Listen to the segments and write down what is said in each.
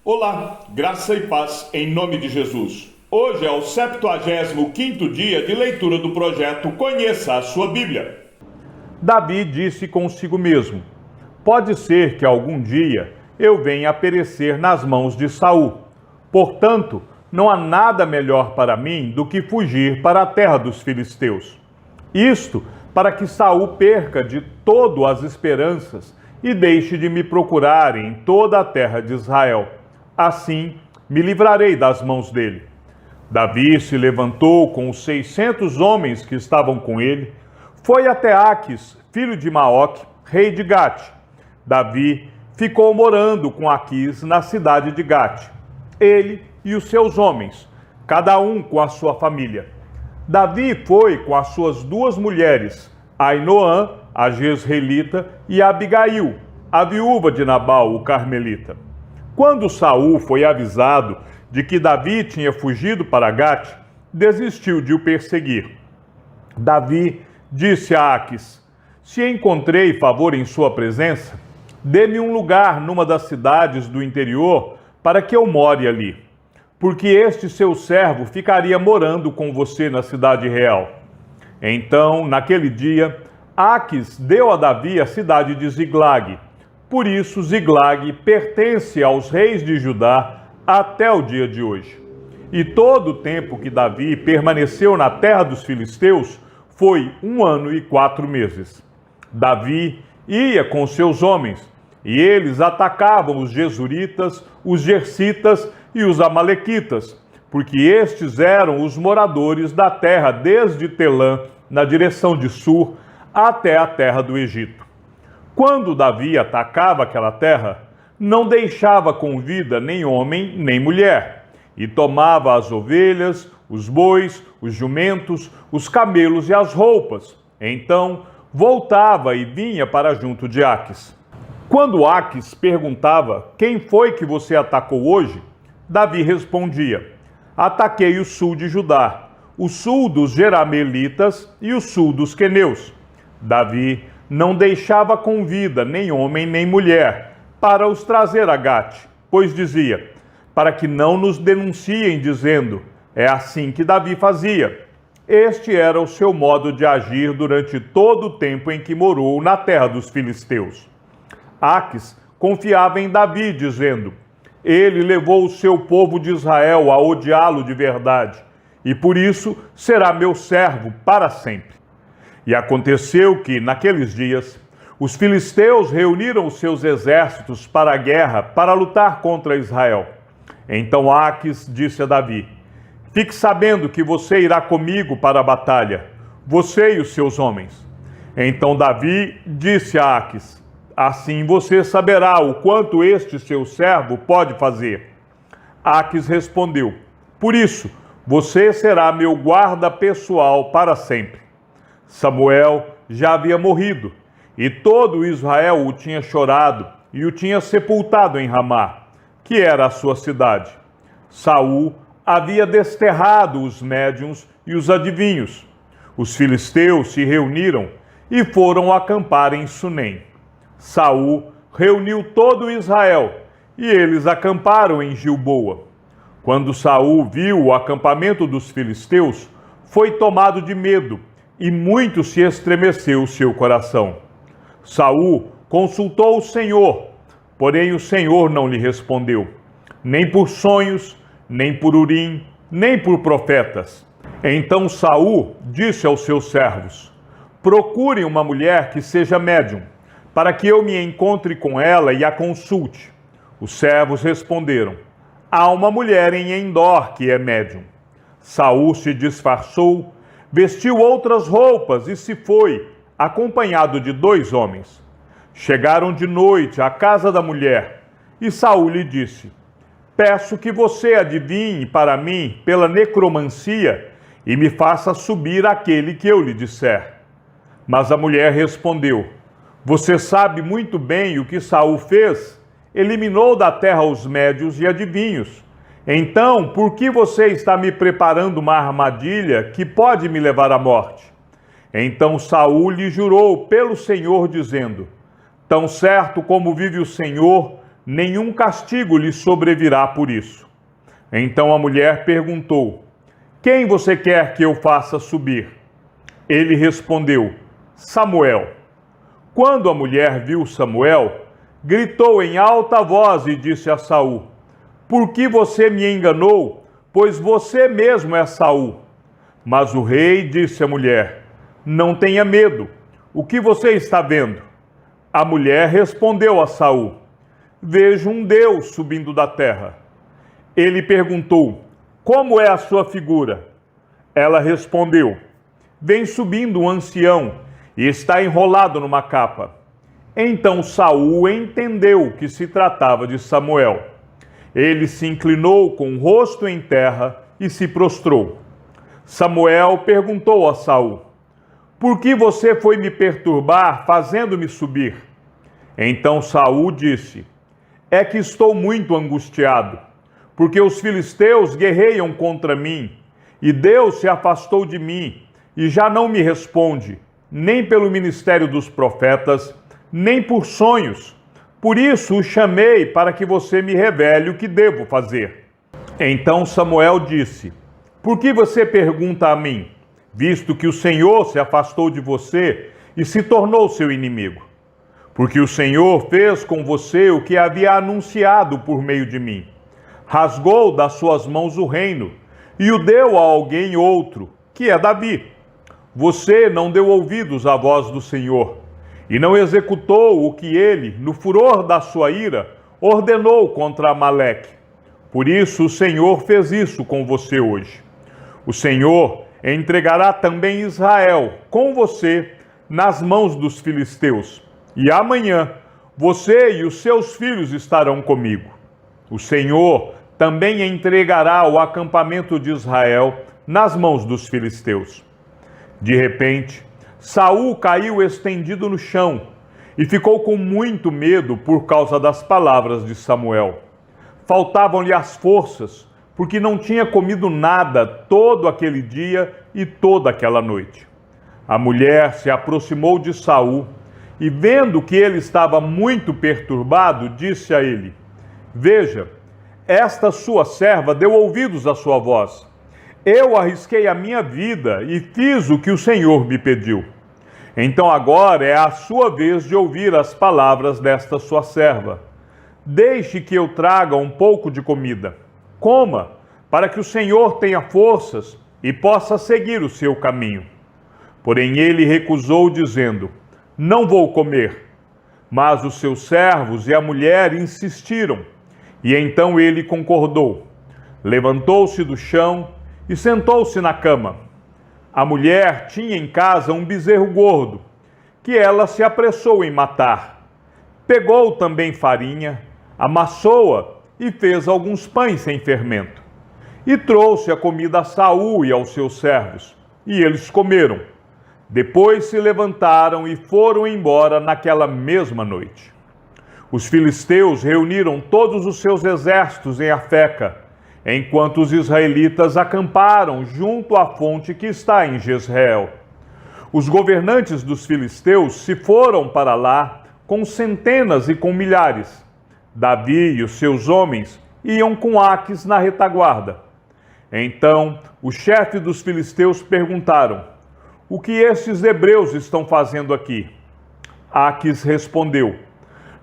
Olá, graça e paz em nome de Jesus. Hoje é o 75º dia de leitura do projeto Conheça a Sua Bíblia. Davi disse consigo mesmo: pode ser que algum dia eu venha a perecer nas mãos de Saul. Portanto, não há nada melhor para mim do que fugir para a terra dos filisteus. Isto para que Saul perca de todo as esperanças e deixe de me procurar em toda a terra de Israel. Assim me livrarei das mãos dele. Davi se levantou com os 600 homens que estavam com ele, foi até Aquis, filho de Maoque, rei de Gate. Davi ficou morando com Aquis na cidade de Gate, ele e os seus homens, cada um com a sua família. Davi foi com as suas duas mulheres, Ainoã, a jezreelita, e Abigail, a viúva de Nabal, o carmelita. Quando Saul foi avisado de que Davi tinha fugido para Gate, desistiu de o perseguir. Davi disse a Aquis: se encontrei favor em sua presença, dê-me um lugar numa das cidades do interior para que eu more ali, porque este seu servo ficaria morando com você na cidade real. Então, naquele dia, Aquis deu a Davi a cidade de Ziglag. Por isso, Ziglag pertence aos reis de Judá até o dia de hoje. E todo o tempo que Davi permaneceu na terra dos filisteus foi 1 ano e 4 meses. Davi ia com seus homens, e eles atacavam os Gesuritas, os Gersitas e os Amalequitas, porque estes eram os moradores da terra desde Telã, na direção de Sur, até a terra do Egito. Quando Davi atacava aquela terra, não deixava com vida nem homem nem mulher, e tomava as ovelhas, os bois, os jumentos, os camelos e as roupas. Então voltava e vinha para junto de Aquis. Quando Aquis perguntava: quem foi que você atacou hoje? Davi respondia: ataquei o sul de Judá, o sul dos Jerameelitas e o sul dos queneus. Davi não deixava com vida nem homem nem mulher para os trazer a Gate, pois dizia: para que não nos denunciem dizendo, é assim que Davi fazia. Este era o seu modo de agir durante todo o tempo em que morou na terra dos filisteus. Aquis confiava em Davi, dizendo: ele levou o seu povo de Israel a odiá-lo de verdade, e por isso será meu servo para sempre. E aconteceu que, naqueles dias, os filisteus reuniram os seus exércitos para a guerra, para lutar contra Israel. Então Aquis disse a Davi: fique sabendo que você irá comigo para a batalha, você e os seus homens. Então Davi disse a Aquis: assim você saberá o quanto este seu servo pode fazer. Aquis respondeu: por isso, você será meu guarda pessoal para sempre. Samuel já havia morrido, e todo Israel o tinha chorado e o tinha sepultado em Ramá, que era a sua cidade. Saul havia desterrado os médiuns e os adivinhos. Os filisteus se reuniram e foram acampar em Sunem. Saul reuniu todo Israel, e eles acamparam em Gilboa. Quando Saul viu o acampamento dos filisteus, foi tomado de medo, e muito se estremeceu o seu coração. Saul consultou o Senhor, porém o Senhor não lhe respondeu, nem por sonhos, nem por Urim, nem por profetas. Então Saul disse aos seus servos: procurem uma mulher que seja médium, para que eu me encontre com ela e a consulte. Os servos responderam: há uma mulher em Endor que é médium. Saul se disfarçou, vestiu outras roupas e se foi, acompanhado de 2 homens. Chegaram de noite à casa da mulher, e Saul lhe disse: peço que você adivinhe para mim pela necromancia e me faça subir aquele que eu lhe disser. Mas a mulher respondeu: você sabe muito bem o que Saul fez. Eliminou da terra os médios e adivinhos. Então, por que você está me preparando uma armadilha que pode me levar à morte? Então Saul lhe jurou pelo Senhor, dizendo: tão certo como vive o Senhor, nenhum castigo lhe sobrevirá por isso. Então a mulher perguntou: quem você quer que eu faça subir? Ele respondeu: Samuel. Quando a mulher viu Samuel, gritou em alta voz e disse a Saul: por que você me enganou? Pois você mesmo é Saul. Mas o rei disse à mulher: não tenha medo. O que você está vendo? A mulher respondeu a Saul: vejo um Deus subindo da terra. Ele perguntou: como é a sua figura? Ela respondeu: vem subindo um ancião e está enrolado numa capa. Então Saul entendeu que se tratava de Samuel. Ele se inclinou com o rosto em terra e se prostrou. Samuel perguntou a Saul: por que você foi me perturbar, fazendo-me subir? Então Saul disse: é que estou muito angustiado, porque os filisteus guerreiam contra mim, e Deus se afastou de mim, e já não me responde, nem pelo ministério dos profetas, nem por sonhos. Por isso o chamei para que você me revele o que devo fazer. Então Samuel disse: por que você pergunta a mim, visto que o Senhor se afastou de você e se tornou seu inimigo? Porque o Senhor fez com você o que havia anunciado por meio de mim. Rasgou das suas mãos o reino e o deu a alguém outro, que é Davi. Você não deu ouvidos à voz do Senhor e não executou o que ele, no furor da sua ira, ordenou contra Amaleque. Por isso o Senhor fez isso com você hoje. O Senhor entregará também Israel com você nas mãos dos filisteus. E amanhã você e os seus filhos estarão comigo. O Senhor também entregará o acampamento de Israel nas mãos dos filisteus. De repente, Saul caiu estendido no chão e ficou com muito medo por causa das palavras de Samuel. Faltavam-lhe as forças, porque não tinha comido nada todo aquele dia e toda aquela noite. A mulher se aproximou de Saul e, vendo que ele estava muito perturbado, disse a ele: veja, esta sua serva deu ouvidos à sua voz. Eu arrisquei a minha vida e fiz o que o Senhor me pediu. Então agora é a sua vez de ouvir as palavras desta sua serva. Deixe que eu traga um pouco de comida. Coma, para que o Senhor tenha forças e possa seguir o seu caminho. Porém ele recusou, dizendo: não vou comer. Mas os seus servos e a mulher insistiram, e então ele concordou. Levantou-se do chão e sentou-se na cama. A mulher tinha em casa um bezerro gordo, que ela se apressou em matar. Pegou também farinha, amassou-a e fez alguns pães sem fermento. E trouxe a comida a Saul e aos seus servos, e eles comeram. Depois se levantaram e foram embora naquela mesma noite. Os filisteus reuniram todos os seus exércitos em Afeca, enquanto os israelitas acamparam junto à fonte que está em Jezreel. Os governantes dos filisteus se foram para lá com centenas e com milhares. Davi e os seus homens iam com Aquis na retaguarda. Então o chefe dos filisteus perguntaram: o que estes hebreus estão fazendo aqui? Aquis respondeu: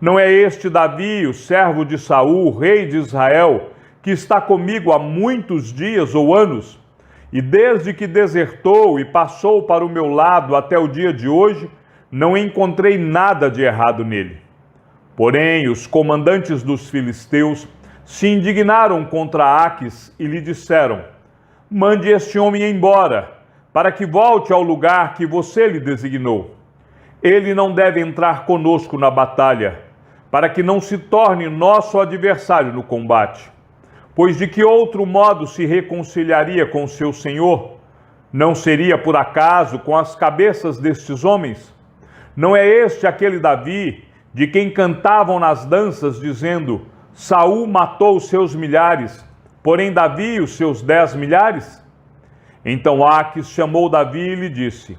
não é este Davi, o servo de Saul, rei de Israel, que está comigo há muitos dias ou anos? E desde que desertou e passou para o meu lado até o dia de hoje, não encontrei nada de errado nele. Porém, os comandantes dos filisteus se indignaram contra Aquis e lhe disseram: mande este homem embora, para que volte ao lugar que você lhe designou. Ele não deve entrar conosco na batalha, para que não se torne nosso adversário no combate. Pois de que outro modo se reconciliaria com seu senhor? Não seria por acaso com as cabeças destes homens? Não é este aquele Davi, de quem cantavam nas danças, dizendo: Saul matou os seus milhares, porém Davi os seus 10 milhares? Então Aquis chamou Davi e lhe disse: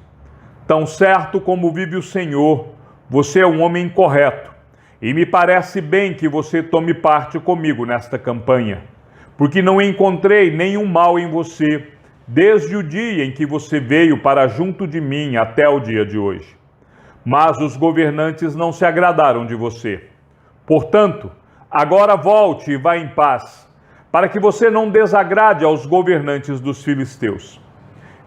tão certo como vive o Senhor, você é um homem correto, e me parece bem que você tome parte comigo nesta campanha, porque não encontrei nenhum mal em você, desde o dia em que você veio para junto de mim até o dia de hoje. Mas os governantes não se agradaram de você. Portanto, agora volte e vá em paz, para que você não desagrade aos governantes dos filisteus.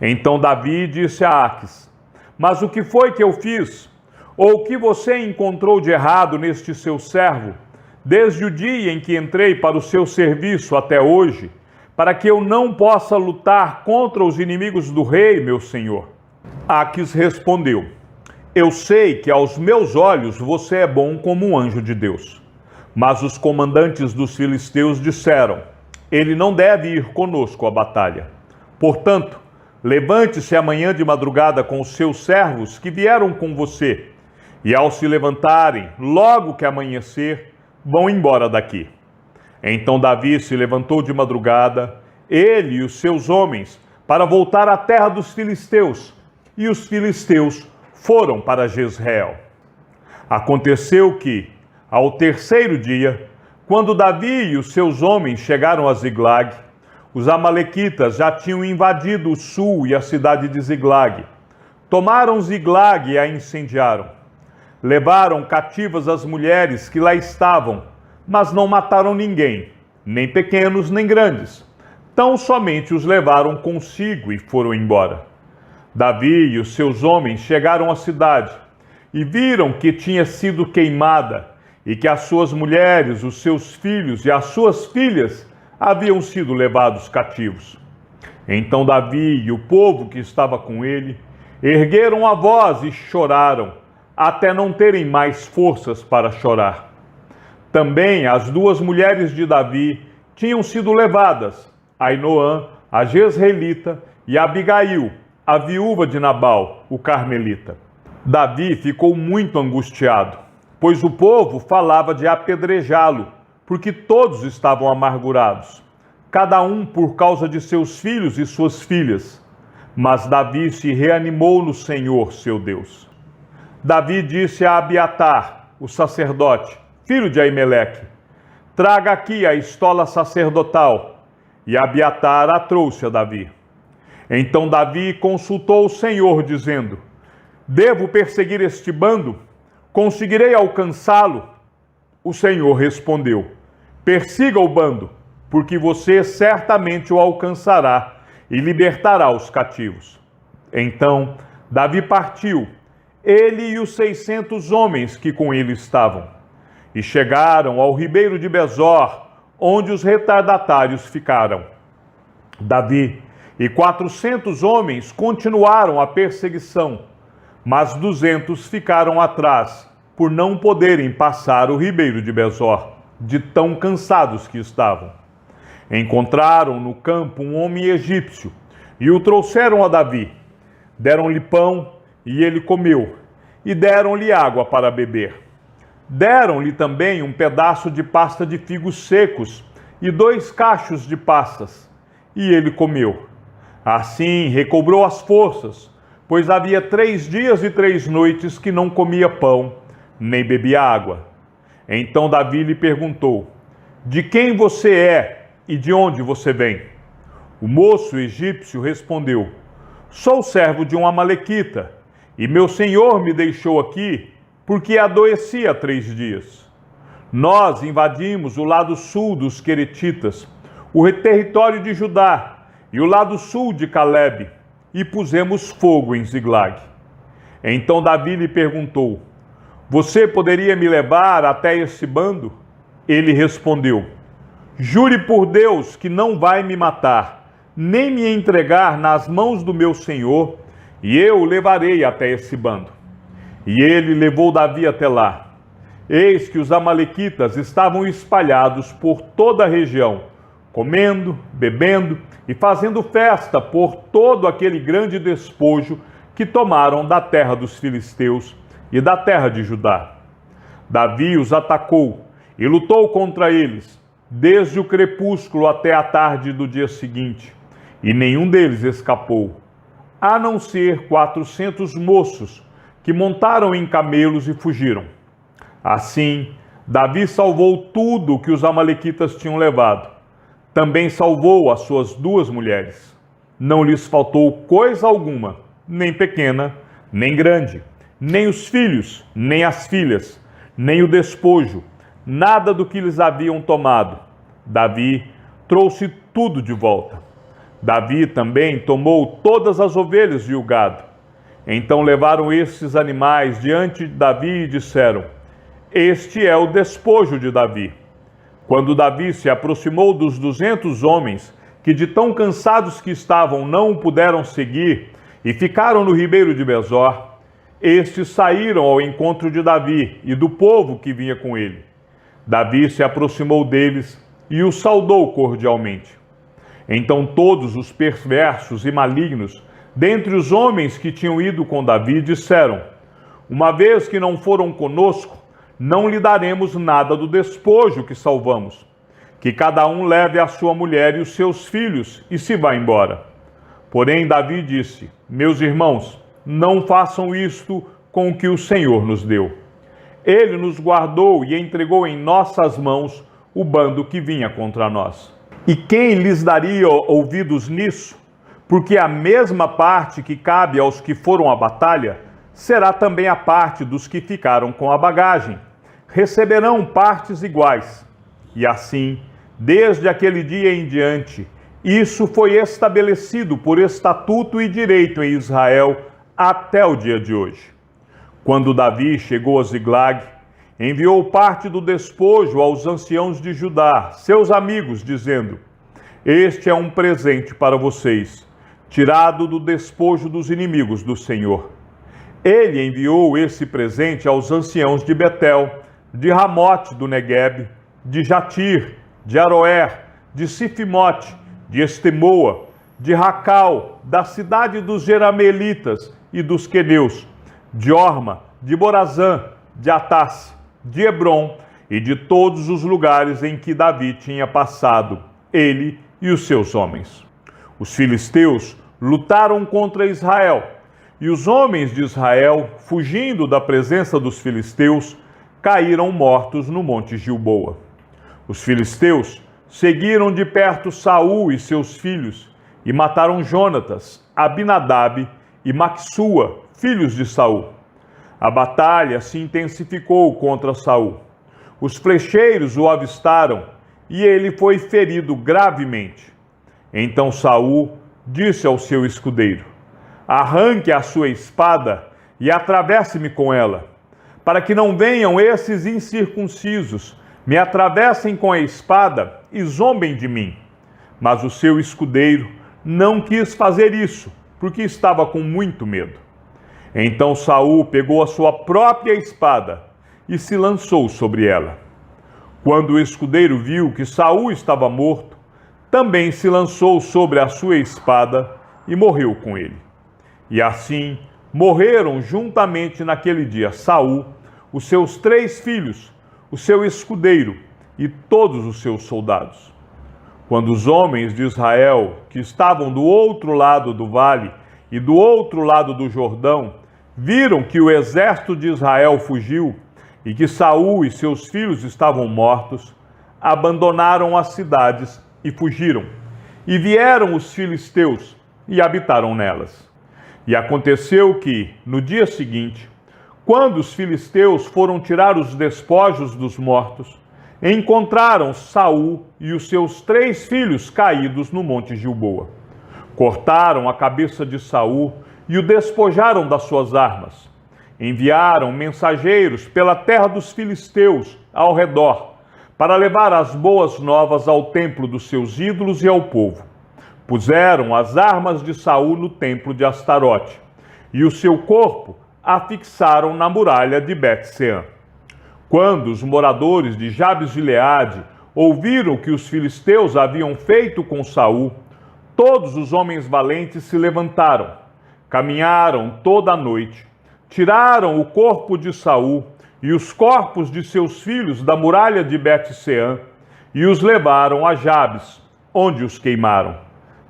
Então Davi disse a Aquis: mas o que foi que eu fiz? Ou o que você encontrou de errado neste seu servo, desde o dia em que entrei para o seu serviço até hoje, para que eu não possa lutar contra os inimigos do rei, meu senhor? Aquis respondeu: eu sei que aos meus olhos você é bom como um anjo de Deus. Mas os comandantes dos filisteus disseram: ele não deve ir conosco à batalha. Portanto, levante-se amanhã de madrugada com os seus servos que vieram com você, e ao se levantarem, logo que amanhecer, vão embora daqui. Então Davi se levantou de madrugada, ele e os seus homens, para voltar à terra dos filisteus, e os filisteus foram para Jezreel. Aconteceu que, ao terceiro dia, quando Davi e os seus homens chegaram a Ziglag, os amalequitas já tinham invadido o sul e a cidade de Ziglag. Tomaram Ziglag e a incendiaram. Levaram cativas as mulheres que lá estavam, mas não mataram ninguém, nem pequenos nem grandes. Tão somente os levaram consigo e foram embora. Davi e os seus homens chegaram à cidade e viram que tinha sido queimada e que as suas mulheres, os seus filhos e as suas filhas haviam sido levados cativos. Então Davi e o povo que estava com ele ergueram a voz e choraram, até não terem mais forças para chorar. Também as duas mulheres de Davi tinham sido levadas, Ainoã, a Jezreelita, e Abigail, a viúva de Nabal, o carmelita. Davi ficou muito angustiado, pois o povo falava de apedrejá-lo, porque todos estavam amargurados, cada um por causa de seus filhos e suas filhas. Mas Davi se reanimou no Senhor, seu Deus. Davi disse a Abiatar, o sacerdote, filho de Aimeleque: traga aqui a estola sacerdotal. E Abiatar a trouxe a Davi. Então Davi consultou o Senhor, dizendo: devo perseguir este bando? Conseguirei alcançá-lo? O Senhor respondeu: persiga o bando, porque você certamente o alcançará e libertará os cativos. Então Davi partiu, ele e os 600 homens que com ele estavam, e chegaram ao ribeiro de Besor, onde os retardatários ficaram. Davi e 400 homens continuaram a perseguição, mas 200 ficaram atrás, por não poderem passar o ribeiro de Besor, de tão cansados que estavam. Encontraram no campo um homem egípcio e o trouxeram a Davi. Deram-lhe pão e ele comeu, e deram-lhe água para beber. Deram-lhe também um pedaço de pasta de figos secos e 2 cachos de passas, e ele comeu. Assim recobrou as forças, pois havia 3 dias e 3 noites que não comia pão, nem bebia água. Então Davi lhe perguntou: de quem você é e de onde você vem? O moço egípcio respondeu: sou servo de um amalequita, e meu senhor me deixou aqui porque adoeci há 3 dias. Nós invadimos o lado sul dos Queretitas, o território de Judá e o lado sul de Calebe, e pusemos fogo em Ziglag. Então Davi lhe perguntou: você poderia me levar até esse bando? Ele respondeu: jure por Deus que não vai me matar, nem me entregar nas mãos do meu senhor, e eu o levarei até esse bando. E ele levou Davi até lá. Eis que os amalequitas estavam espalhados por toda a região, comendo, bebendo e fazendo festa por todo aquele grande despojo que tomaram da terra dos filisteus e da terra de Judá. Davi os atacou e lutou contra eles, desde o crepúsculo até a tarde do dia seguinte, e nenhum deles escapou, a não ser 400 moços que montaram em camelos e fugiram. Assim, Davi salvou tudo o que os amalequitas tinham levado. Também salvou as suas 2 mulheres. Não lhes faltou coisa alguma, nem pequena, nem grande, nem os filhos, nem as filhas, nem o despojo, nada do que lhes haviam tomado. Davi trouxe tudo de volta. Davi também tomou todas as ovelhas e o gado. Então levaram estes animais diante de Davi e disseram: Este é o despojo de Davi. Quando Davi se aproximou dos 200 homens, que de tão cansados que estavam não o puderam seguir, e ficaram no ribeiro de Besor, estes saíram ao encontro de Davi e do povo que vinha com ele. Davi se aproximou deles e os saudou cordialmente. Então todos os perversos e malignos, dentre os homens que tinham ido com Davi, disseram: Uma vez que não foram conosco, não lhe daremos nada do despojo que salvamos. Que cada um leve a sua mulher e os seus filhos e se vá embora. Porém Davi disse: Meus irmãos, não façam isto com o que o Senhor nos deu. Ele nos guardou e entregou em nossas mãos o bando que vinha contra nós. E quem lhes daria ouvidos nisso? Porque a mesma parte que cabe aos que foram à batalha será também a parte dos que ficaram com a bagagem. Receberão partes iguais. E assim, desde aquele dia em diante, isso foi estabelecido por estatuto e direito em Israel até o dia de hoje. Quando Davi chegou a Ziglag, enviou parte do despojo aos anciãos de Judá, seus amigos, dizendo: Este é um presente para vocês, tirado do despojo dos inimigos do Senhor. Ele enviou esse presente aos anciãos de Betel, de Ramote do Neguebe, de Jatir, de Aroer, de Sifimote, de Estemoa, de Racal, da cidade dos Jerameelitas e dos Queneus, de Orma, de Borazã, de Atasse, de Hebron e de todos os lugares em que Davi tinha passado, ele e os seus homens. Os filisteus lutaram contra Israel, e os homens de Israel, fugindo da presença dos filisteus, caíram mortos no monte Gilboa. Os filisteus seguiram de perto Saul e seus filhos e mataram Jonatas, Abinadab e Maquissua, filhos de Saul. A batalha se intensificou contra Saul. Os flecheiros o avistaram e ele foi ferido gravemente. Então Saul disse ao seu escudeiro: Arranque a sua espada e atravesse-me com ela, para que não venham esses incircuncisos, me atravessem com a espada e zombem de mim. Mas o seu escudeiro não quis fazer isso, porque estava com muito medo. Então Saul pegou a sua própria espada e se lançou sobre ela. Quando o escudeiro viu que Saul estava morto, também se lançou sobre a sua espada e morreu com ele. E assim morreram juntamente naquele dia Saul, os seus 3 filhos, o seu escudeiro e todos os seus soldados. Quando os homens de Israel, que estavam do outro lado do vale e do outro lado do Jordão, viram que o exército de Israel fugiu e que Saul e seus filhos estavam mortos, abandonaram as cidades e fugiram. E vieram os filisteus e habitaram nelas. E aconteceu que, no dia seguinte, quando os filisteus foram tirar os despojos dos mortos, encontraram Saul e os seus 3 filhos caídos no monte Gilboa. Cortaram a cabeça de Saul e o despojaram das suas armas. Enviaram mensageiros pela terra dos filisteus ao redor, para levar as boas novas ao templo dos seus ídolos e ao povo. Puseram as armas de Saul no templo de Astarote, e o seu corpo afixaram na muralha de Bet-Sean. Quando os moradores de Jabes-Gileade ouviram que os filisteus haviam feito com Saul, todos os homens valentes se levantaram, caminharam toda a noite, tiraram o corpo de Saul e os corpos de seus filhos da muralha de Bet-Sean e os levaram a Jabes, onde os queimaram.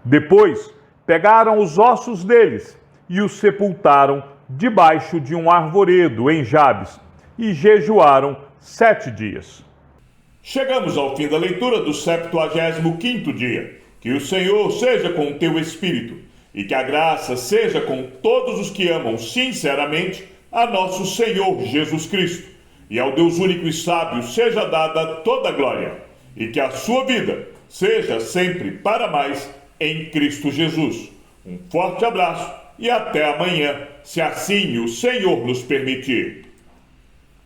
Depois pegaram os ossos deles e os sepultaram debaixo de um arvoredo em Jabes e jejuaram 7 dias. Chegamos ao fim da leitura do 75º dia. Que o Senhor seja com o teu espírito e que a graça seja com todos os que amam sinceramente a nosso Senhor Jesus Cristo. E ao Deus único e sábio seja dada toda a glória e que a sua vida seja sempre para mais em Cristo Jesus. Um forte abraço e até amanhã, se assim o Senhor nos permitir.